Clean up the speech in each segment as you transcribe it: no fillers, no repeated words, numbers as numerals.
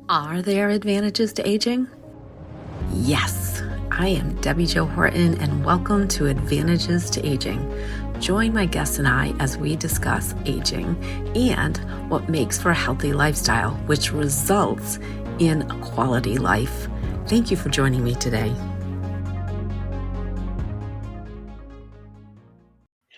Are there advantages to aging? Yes, I am Debbi-Jo Horton, and welcome to Advantages to Aging. Join my guests and I as we discuss aging and what makes for a healthy lifestyle, which results in a quality life. Thank you for joining me today.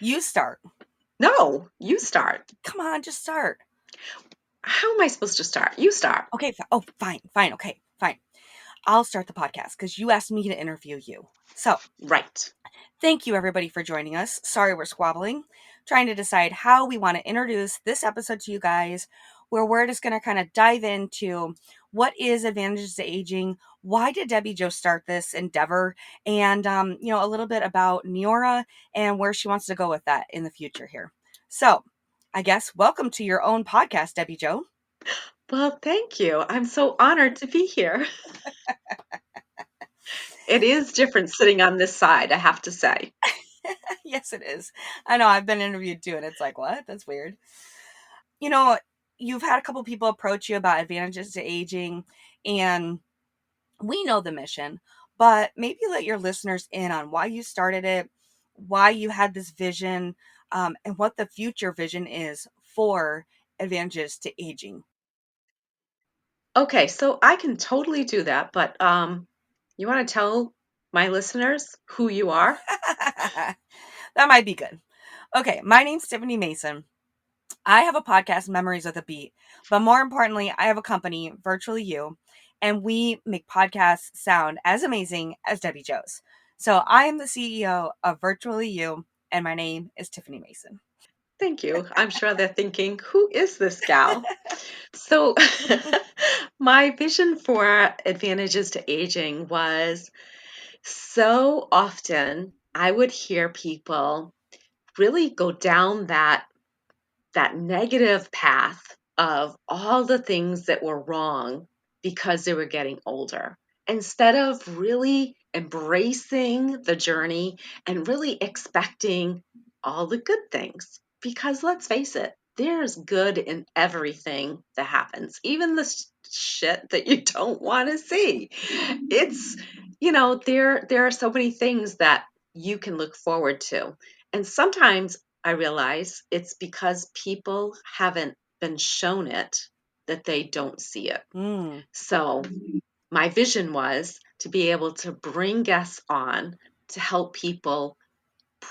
You start. No, you start. Come on, just start. How am I supposed to start? You start. Okay. Fine. Okay, fine. I'll start the podcast because you asked me to interview you. So, Right. thank you everybody for joining us. Sorry we're squabbling, trying to decide how we want to introduce this episode to you guys, where we're just going to kind of dive into what is advantages to aging, why did Debbi-Jo start this endeavor, and a little bit about Neora and where she wants to go with that in the future here. So, I guess welcome to your own podcast, Debbi-Jo. Well, thank you. I'm so honored to be here. It is different sitting on this side, I have to say. Yes, it is. I know I've been interviewed too, and it's like, what? That's weird. You know, you've had a couple people approach you about advantages to aging, and we know the mission, but maybe let your listeners in on why you started it, why you had this vision, and what the future vision is for advantages to aging. Okay, so I can totally do that, but you want to tell my listeners who you are? That might be good. Okay, my name's Tiffany Mason. I have a podcast, Memories with a Beat, but more importantly, I have a company, Virtually You, and we make podcasts sound as amazing as Debbi-Jo's. So I am the CEO of Virtually You, and my name is Tiffany Mason. Thank you. I'm sure they're thinking, who is this gal? So, my vision for advantages to aging was so often I would hear people really go down that negative path of all the things that were wrong because they were getting older instead of really embracing the journey and really expecting all the good things. Because let's face it, there's good in everything that happens, even the shit that you don't want to see. It's, there are so many things that you can look forward to. And sometimes I realize it's because people haven't been shown it that they don't see it. Mm, So, my vision was to be able to bring guests on to help people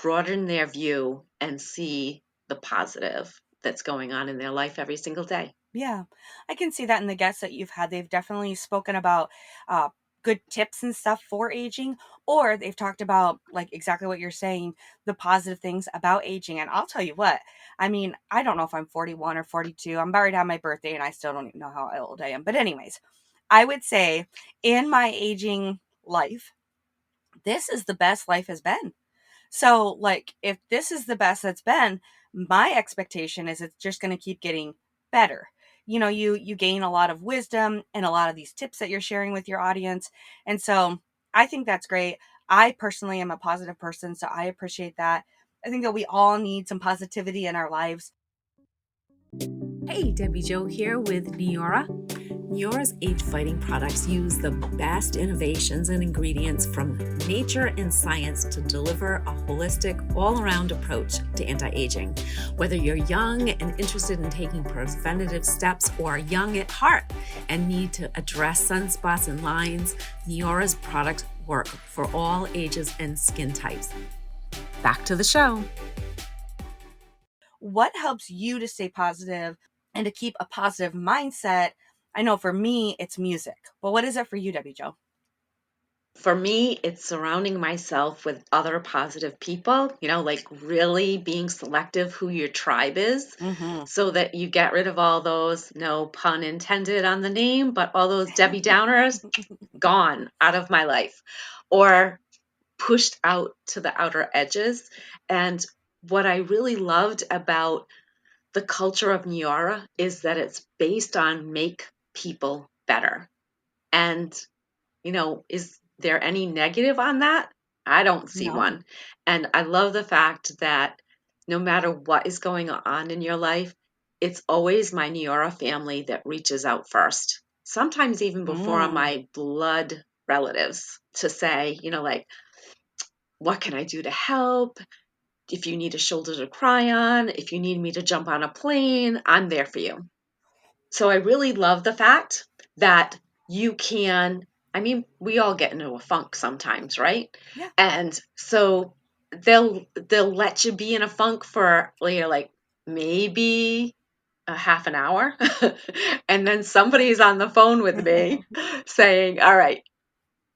broaden their view and see the positive that's going on in their life every single day. yeah, I can see that in the guests that you've had. They've definitely spoken about uh, good tips and stuff for aging, or they've talked about, like, exactly what you're saying, the positive things about aging. And I'll tell you what, I mean, I don't know if I'm 41 or 42. I'm about ready to have my birthday, and I still don't even know how old I am. But, anyways, I would say in my aging life, this is the best life has been. So, like, if this is the best that's been, my expectation is it's just going to keep getting better. You gain a lot of wisdom and a lot of these tips that you're sharing with your audience. And so, I think that's great. I personally am a positive person, so I appreciate that. I think that we all need some positivity in our lives. Hey, Debbi-Jo here with Neora. Neora's age-fighting products use the best innovations and ingredients from nature and science to deliver a holistic, all-around approach to anti-aging. Whether you're young and interested in taking preventative steps or young at heart and need to address sunspots and lines, Neora's products work for all ages and skin types. Back to the show. What helps you to stay positive and to keep a positive mindset? I know for me, it's music. But what is it for you, Debbi-Jo? For me, it's surrounding myself with other positive people, like really being selective who your tribe is Mm-hmm. so that you get rid of all those, no pun intended on the name, but all those Debbie Downers gone out of my life or pushed out to the outer edges. And what I really loved about the culture of Neora is that it's based on make people better. And is there any negative on that? I don't see No. one. And I love the fact that no matter what is going on in your life, it's always my Neora family that reaches out first. sometimes even before Mm. my blood relatives, to say, like, what can I do to help? If you need a shoulder to cry on, if you need me to jump on a plane, I'm there for you. So I really love the fact that you can, I mean, we all get into a funk sometimes, right? Yeah. And so they'll let you be in a funk for, like maybe a half an hour. And then somebody's on the phone with me saying, all right,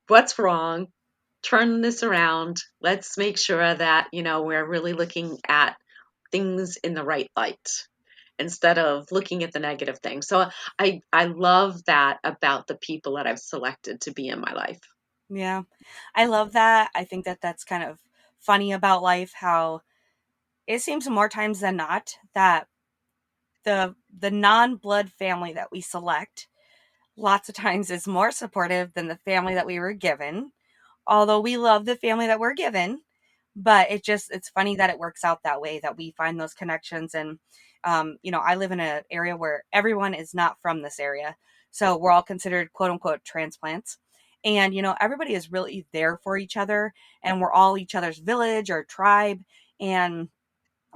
what's wrong? Turn this around. Let's make sure that, we're really looking at things in the right light instead of looking at the negative things. So I love that about the people that I've selected to be in my life. Yeah. I love that. I think that that's kind of funny about life, how it seems more times than not that the non-blood family that we select lots of times is more supportive than the family that we were given. Although we love the family that we're given, but it's funny that it works out that way, that we find those connections. And I live in an area where everyone is not from this area, so we're all considered quote unquote transplants. And everybody is really there for each other, and we're all each other's village or tribe. And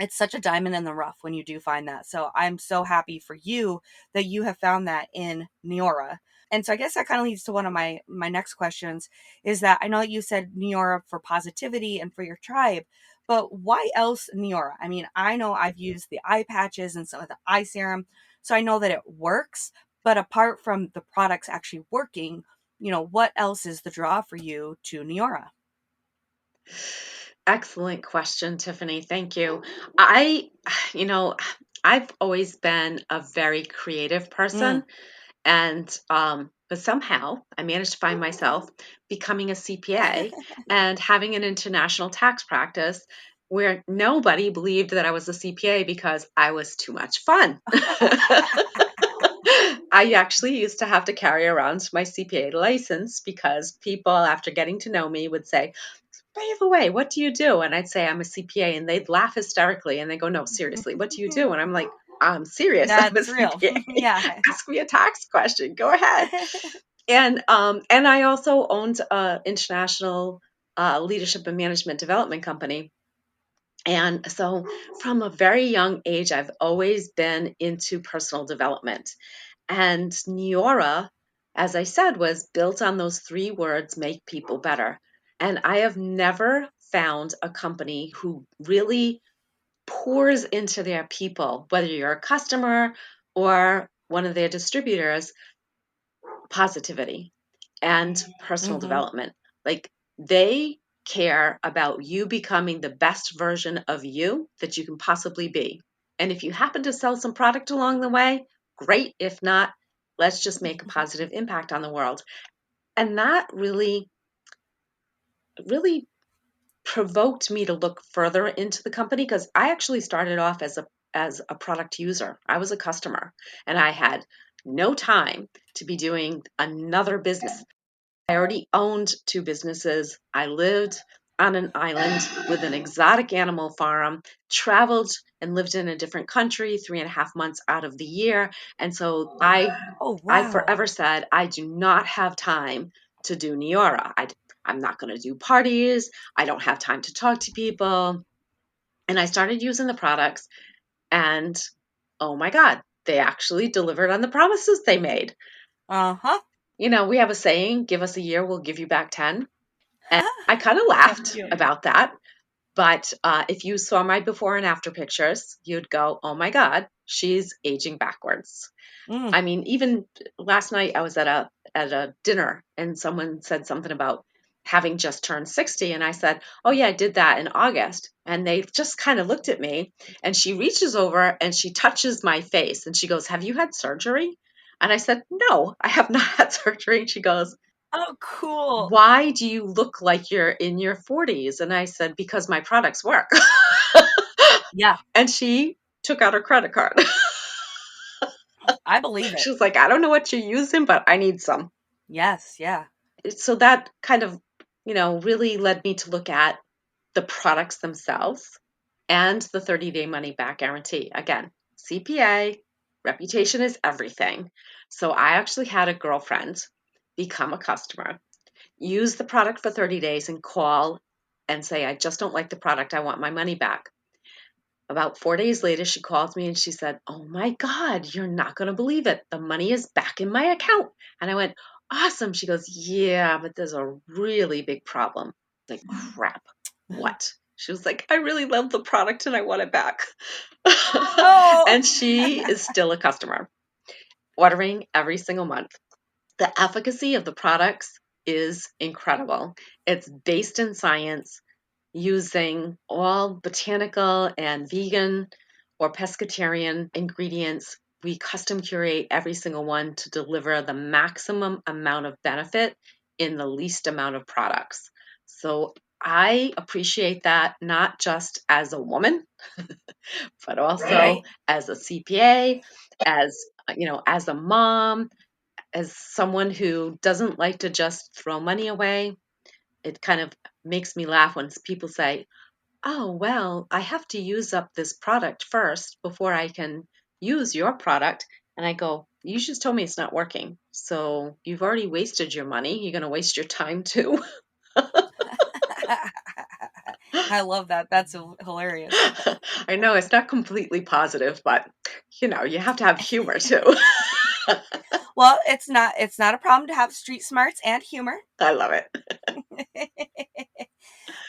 it's such a diamond in the rough when you do find that. So I'm so happy for you that you have found that in Neora. And so I guess that kind of leads to one of my next questions, is that I know that you said Neora for positivity and for your tribe, but why else Neora? I mean, I know I've used the eye patches and some of the eye serum, so I know that it works, but apart from the products actually working, what else is the draw for you to Neora? Excellent question, Tiffany. Thank you. I, you know, I've always been a very creative Mm. person, and but somehow I managed to find myself becoming a CPA and having an international tax practice where nobody believed that I was a CPA because I was too much fun. I actually used to have to carry around my CPA license because people, after getting to know me, would say, by the way, what do you do? And I'd say I'm a CPA, and they'd laugh hysterically and they go, no, seriously, what do you do? And I'm like, I'm serious. I'm a That's real. CPA. Yeah. Ask me a tax question. Go ahead. And I also owned an international leadership and management development company. And so from a very young age, I've always been into personal development. And Neora, as I said, was built on those three words: make people better. And I have never found a company who really pours into their people, whether you're a customer or one of their distributors, positivity and personal Hmm. development. Like, they care about you becoming the best version of you that you can possibly be. And if you happen to sell some product along the way, great. If not, let's just make a positive impact on the world. And that really, really provoked me to look further into the company, because I actually started off as a product user. I was a customer, and I had no time to be doing another business. I already owned two businesses. I lived on an island with an exotic animal farm, traveled and lived in a different country 3.5 months out of the year. And so Oh, I wow. forever said, I do not have time to do Neora. I'm not going to do parties. I don't have time to talk to people. And I started using the products, and oh my God, they actually delivered on the promises they made. Uh-huh. We have a saying, give us a year, we'll give you back 10. And I kind of laughed Cute. about that. But if you saw my before and after pictures, you'd go, oh my God, she's aging backwards. Mm. I mean, even last night I was at a dinner, and someone said something about having just turned 60. And I said, oh yeah, I did that in August. And they just kind of looked at me, and she reaches over and she touches my face and she goes, have you had surgery? And I said, no, I have not had surgery. And she goes, Oh, cool. why do you look like you're in your 40s? And I said, because my products work. Yeah, And she took out her credit card. I believe She it. was like, I don't know what you're using, but I need some. Yes, yeah. So that kind of, really led me to look at the products themselves and the 30-day money back guarantee. Again, CPA, Reputation is everything. So I actually had a girlfriend become a customer, use the product for 30 days and call and say, I just don't like the product. I want my money back. About 4 days later, she called me and she said, oh my God, you're not going to believe it. The money is back in my account. And I went, awesome. She goes, yeah, but there's a really big problem. Like, crap. What? She was like, I really love the product and I want it back. Oh. And she is still a customer, ordering every single month. The efficacy of the products is incredible. It's based in science, using all botanical and vegan or pescatarian ingredients. We custom curate every single one to deliver the maximum amount of benefit in the least amount of products. So I appreciate that, not just as a woman, but also Right. as a CPA, as a mom, as someone who doesn't like to just throw money away. It kind of makes me laugh when people say, oh, well, I have to use up this product first before I can use your product. And I go, you just told me it's not working. So you've already wasted your money. You're going to waste your time too. I love that. That's hilarious. I know it's not completely positive, but you have to have humor too. Well, it's not a problem to have street smarts and humor. I love it.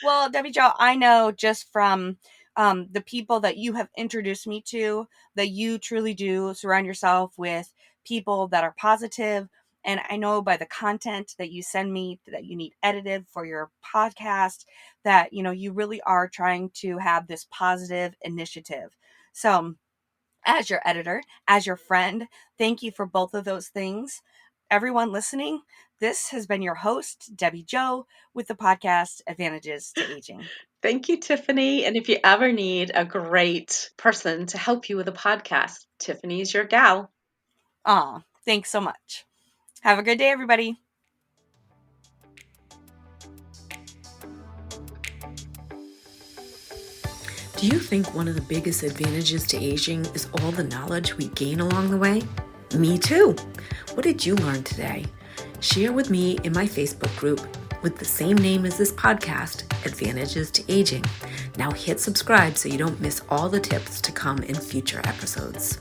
Well, Debbi-Jo, I know just from the people that you have introduced me to that you truly do surround yourself with people that are positive. And I know by the content that you send me that you need edited for your podcast that, you really are trying to have this positive initiative. So, as your editor, as your friend, thank you for both of those things. Everyone listening, this has been your host, Debbi-Jo, with the podcast Advantages to Aging. Thank you, Tiffany. And if you ever need a great person to help you with a podcast, Tiffany's your gal. Aw, thanks so much. Have a good day, everybody. Do you think one of the biggest advantages to aging is all the knowledge we gain along the way? Me too. What did you learn today? Share with me in my Facebook group with the same name as this podcast, Advantages to Aging. Now hit subscribe so you don't miss all the tips to come in future episodes.